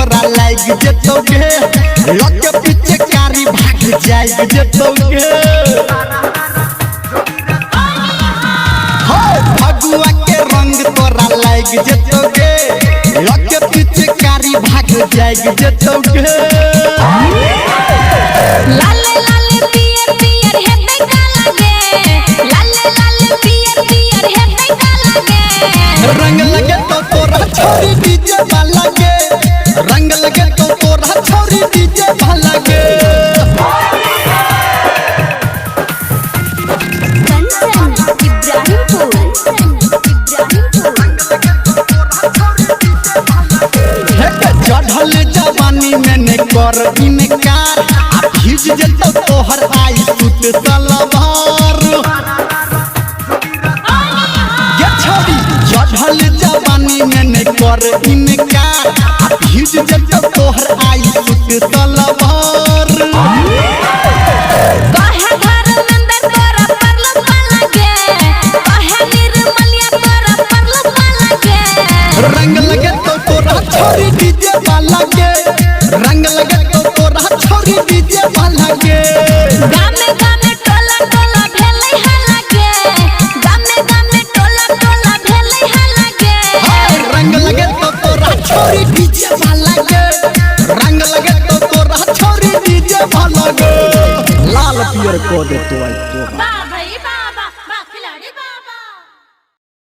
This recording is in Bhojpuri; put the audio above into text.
तोरा लाग जतोगे लगे पीछे कारी भाग जाए जतोगे हो फगुआ के रंग तोरा लाग जतोगे लगे पीछे कारी भाग जाए जतोगे लाले लाले पियर पियर हेते का लागे लाले लाले पियर पियर हेते का लागे रंग लगे तो तोरा छोरी डीजे वाला के रंग लगे तो तोरा छोरी डीजे वाला के चढ़ल जवानी में ने कर इनकार आ भीज जतो तोहर आई सुत तलवार ये छोड़ी चढ़ल जवानी में ने कर इनकार आ भीज जतो तोहर आई सुत तलवार काहे घर मंदिर तोरा परलो लागे काहे निर्मलिया तोरा परलो लागे रंग लगे तो तोरा छोरी डीजे वाला के रंग लगे तो तोरा छोरी डीजे वाला के गामे गामे टोला टोला भेलै है लागे गामे गामे टोला टोला भेलै है लागे रंग लगे तो तोरा छोरी डीजे वाला के रंग लगे तो तोरा छोरी डीजे वाला के लाल पियर को दे तो